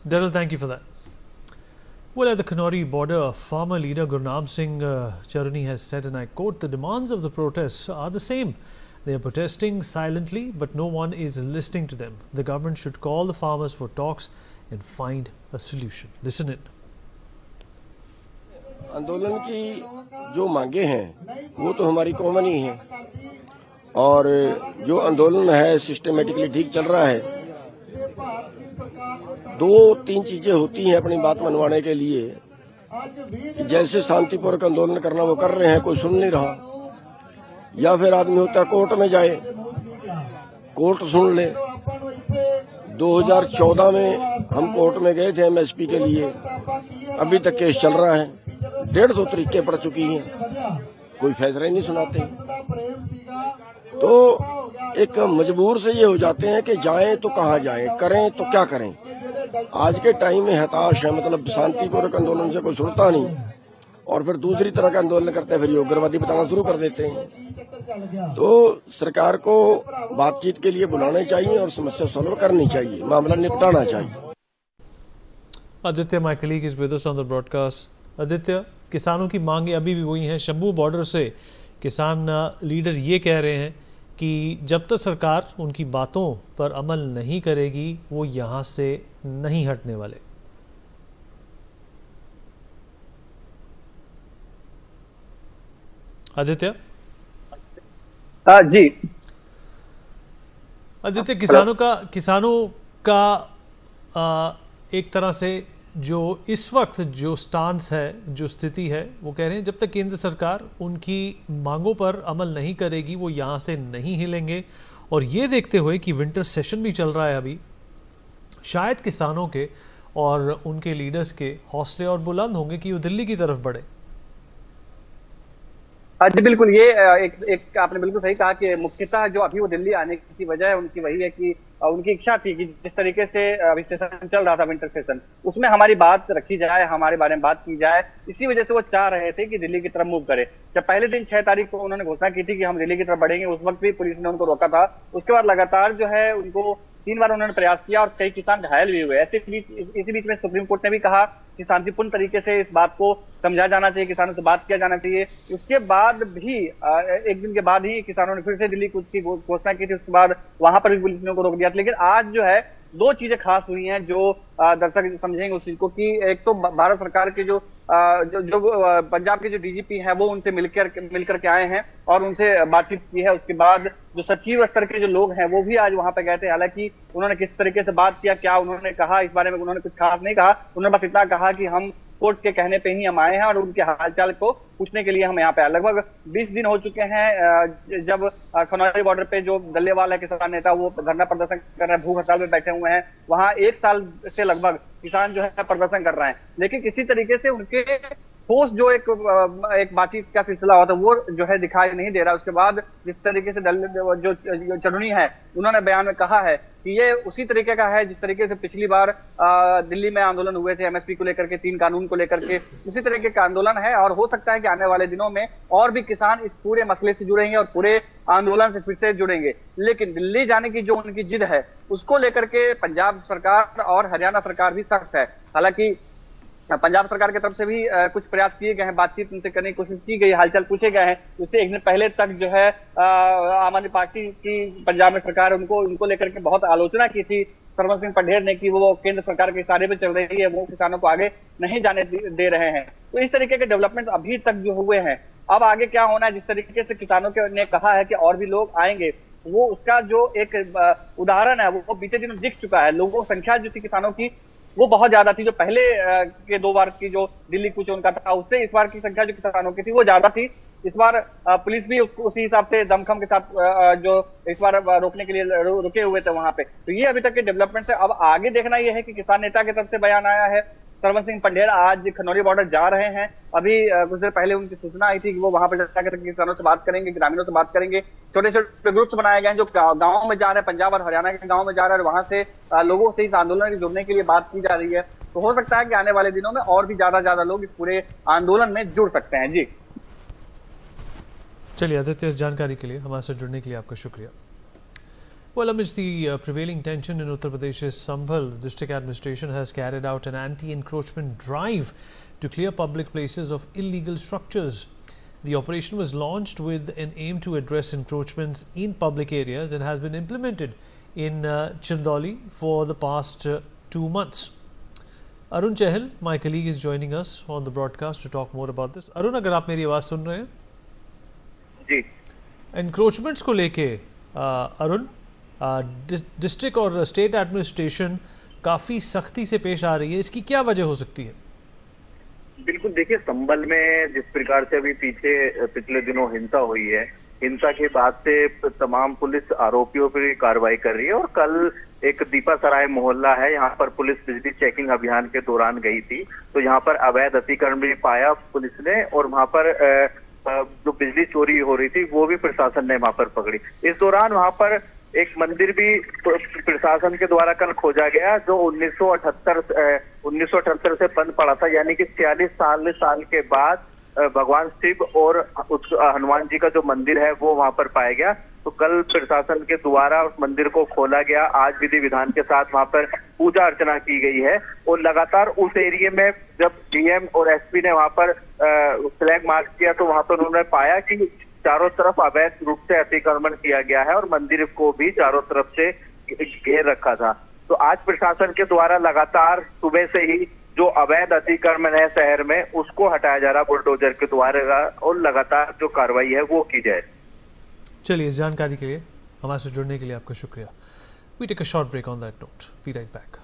Daryl, thank you for that. Well, at the Kanori border, farmer leader Gurnam Singh Charuni has said, and I quote, "The demands of the protests are the same. They are protesting silently, but no one is listening to them. The government should call the farmers for talks and find a solution." Listen in. आंदोलन की जो मांगे हैं वो तो हमारी common ही है, और जो आंदोलन है सिस्टमेटिकली ठीक चल रहा है। दो तीन चीजें होती हैं अपनी बात मनवाने के लिए। जैसे शांतिपूर्वक आंदोलन करना वो कर रहे हैं, कोई सुन नहीं रहा, या फिर आदमी होता है कोर्ट में जाए, कोर्ट सुन ले। 2014 में हम कोर्ट में गए थे एमएसपी के लिए, अभी तक केस चल रहा है, 150 तरीके पड़ चुकी हैं, कोई फैसला ही नहीं सुनाते। तो एक मजबूर से ये हो जाते हैं कि जाएं तो कहाँ जाएं, करें तो क्या करें। आज के टाइम में हताश है, मतलब शांतिपूर्वक आंदोलन से कोई सुनता नहीं, और फिर दूसरी तरह का आंदोलन करते हैं, फिर उग्रवादी बताना शुरू कर देते हैं। तो सरकार को बातचीत के लिए बुलाना चाहिए और समस्या सॉल्व करनी चाहिए, मामला निपटाना चाहिए। Aditya, my colleague, is with us on the broadcast. Aditya, किसानों की मांगे अभी भी वही हैं। शंभू बॉर्डर से किसान लीडर ये कह रहे हैं कि जब तक सरकार उनकी बातों पर अमल नहीं करेगी वो यहाँ से नहीं हटने वाले। आदित्य जी आदित्य, किसानों का एक तरह से जो इस वक्त जो स्टांस है, जो स्थिति है, वो कह रहे हैं जब तक केंद्र सरकार उनकी मांगों पर अमल नहीं करेगी वो यहाँ से नहीं हिलेंगे। और ये देखते हुए कि विंटर सेशन भी चल रहा है अभी, शायद किसानों के और उनके लीडर्स के हौसले और बुलंद होंगे कि वो दिल्ली की तरफ बढ़े। जी बिल्कुल, ये एक आपने बिल्कुल सही कहा कि मुख्यतः जो अभी वो दिल्ली आने की वजह है उनकी वही है कि उनकी इच्छा थी कि जिस तरीके से अभी सेशन चल रहा था, विंटर सेशन, उसमें हमारी बात रखी जाए, हमारे बारे में बात की जाए। इसी वजह से वो चाह रहे थे कि दिल्ली की तरफ मूव करे। जब पहले दिन 6 तारीख को उन्होंने घोषणा की थी कि हम दिल्ली की तरफ बढ़ेंगे, उस वक्त भी पुलिस ने उनको रोका था। उसके बाद लगातार जो है उनको 3 बार उन्होंने प्रयास किया और कई किसान घायल भी हुए। इसी बीच में सुप्रीम कोर्ट ने भी कहा कि शांतिपूर्ण तरीके से इस बात को समझा जाना चाहिए, किसानों से बात किया जाना चाहिए। उसके बाद भी एक दिन के बाद ही किसानों ने फिर से दिल्ली कूच की घोषणा की थी। उसके बाद वहां पर भी पुलिस ने उनको रोक दिया था। लेकिन आज जो है 2 चीजें खास हुई हैं जो दर्शक समझेंगे उस चीज को, कि एक तो भारत सरकार के जो पंजाब के जो डीजीपी हैं वो उनसे मिलकर के आए हैं और उनसे बातचीत की है। उसके बाद जो सचिव स्तर के जो लोग हैं वो भी आज वहां पे गए थे। हालांकि उन्होंने किस तरीके से बात किया, क्या उन्होंने कहा, इस बारे में उन्होंने कुछ खास नहीं कहा। उन्होंने बस इतना कहा कि हम कोर्ट के कहने पे ही हम आए हैं और उनके हालचाल को पूछने के लिए हम यहाँ पे आए। लगभग 20 दिन हो चुके हैं जब खनौरी बॉर्डर पे जो डल्लेवाल है किसान नेता, वो धरना प्रदर्शन कर रहे हैं, भूख हड़ताल पे बैठे हुए हैं। वहां 1 साल से लगभग किसान जो है प्रदर्शन कर रहे हैं, लेकिन किसी तरीके से उनके ठोस जो एक बातचीत का सिलसिला होता है वो जो है दिखाई नहीं दे रहा। उसके बाद जिस तरीके से जो चढ़नी है, उन्होंने बयान में कहा है कि ये उसी तरीके का है जिस तरीके से पिछली बार दिल्ली में आंदोलन हुए थे एमएसपी को लेकर के, 3 कानून को लेकर के, उसी तरीके का आंदोलन है। और हो सकता है कि आने वाले दिनों में और भी किसान इस पूरे मसले से जुड़ेंगे और पूरे आंदोलन से फिर से जुड़ेंगे। लेकिन दिल्ली जाने की जो उनकी जिद है उसको लेकर के पंजाब सरकार और हरियाणा सरकार भी सख्त है। हालांकि पंजाब सरकार की तरफ से भी कुछ प्रयास किए गए हैं, बातचीत उनसे करने की कोशिश की गई, हालचाल पूछे गए हैं। उससे एक दिन पहले तक जो है आम आदमी पार्टी की पंजाब में सरकार उनको लेकर के बहुत आलोचना की थी सरवन सिंह पढ़ेर ने कि वो केंद्र सरकार के इशारे पे चल रही है, वो किसानों को आगे नहीं जाने दे रहे हैं। तो इस तरीके के डेवलपमेंट अभी तक जो हुए हैं। अब आगे क्या होना है, जिस तरीके से किसानों ने कहा है कि और भी लोग आएंगे, वो उसका जो एक उदाहरण है वो बीते दिनों दिख चुका है। लोगों की संख्या जो थी किसानों की वो बहुत ज्यादा थी। जो पहले के 2 बार की जो दिल्ली कूच उनका था, उससे इस बार की संख्या जो किसानों की थी वो ज्यादा थी। इस बार पुलिस भी उसी हिसाब से दमखम के साथ जो इस बार रोकने के लिए रुके हुए थे वहां पे। तो ये अभी तक के डेवलपमेंट है। अब आगे देखना यह है कि किसान नेता की तरफ से बयान आया है। सरवन सिंह पढ़ेर आज खनौरी बॉर्डर जा रहे हैं। अभी कुछ देर पहले उनकी सूचना आई थी कि वो वहां पर जाकर किसानों से बात करेंगे, ग्रामीणों से बात करेंगे। छोटे छोटे ग्रुप्स बनाए गए हैं जो गाँव में जा रहे हैं, पंजाब और हरियाणा के गाँव में जा रहे हैं, वहां से लोगों से इस आंदोलन में जुड़ने के लिए बात की जा रही है। तो हो सकता है कि आने वाले दिनों में और भी ज्यादा लोग इस पूरे आंदोलन में जुड़ सकते हैं। जी चलिए आदित्य, इस जानकारी के लिए हमारे साथ जुड़ने के लिए आपका शुक्रिया। Well, amidst the prevailing tension in Uttar Pradesh's Sambhal, the district administration has carried out an anti-encroachment drive to clear public places of illegal structures. The operation was launched with an aim to address encroachments in public areas and has been implemented in Chindoli for the past 2 months. Arun Chahal, my colleague, is joining us on the broadcast to talk more about this. Arun, अगर आप मेरी आवाज़ सुन रहे हैं जी, encroachments को लेके Arun, district और state administration काफ़ी सख्ती से पेश आ रही है, इसकी क्या वजह हो सकती है? बिल्कुल। देखिए, संभल में जिस प्रकार से अभी पिछले दिनों हिंसा हुई है, हिंसा के बाद से तमाम पुलिस आरोपियों पर कार्रवाई कर रही है और कल एक दीपा सराय मोहल्ला है, यहाँ पर पुलिस बिजली चेकिंग अभियान के दौरान गई थी, तो यहाँ पर अवैध अतिक्रमण भी पाया पुलिस ने और वहाँ पर जो बिजली चोरी हो रही थी वो भी प्रशासन ने वहाँ पर पकड़ी। इस दौरान वहाँ पर एक मंदिर भी प्रशासन के द्वारा कल खोजा गया जो 1978 से बंद पड़ा था, यानी कि 46 साल के बाद भगवान शिव और हनुमान जी का जो मंदिर है वो वहां पर पाया गया। तो कल प्रशासन के द्वारा उस मंदिर को खोला गया, आज विधि विधान के साथ वहां पर पूजा अर्चना की गई है और लगातार उस एरिया में जब डीएम और एसपी ने वहां पर फ्लैग मार्च किया तो वहां पर उन्होंने पाया कि चारों तरफ अवैध रूप से अतिक्रमण किया गया है और मंदिर को भी चारों तरफ से घेर रखा था। तो आज प्रशासन के द्वारा लगातार सुबह से ही जो अवैध अतिक्रमण है शहर में उसको हटाया जा रहा बुलडोजर के द्वारा और लगातार जो कार्रवाई है वो की जाए। चलिए, इस जानकारी के लिए, हमारे से जुड़ने के लिए आपका शुक्रिया। We take a short break on that note, be right back.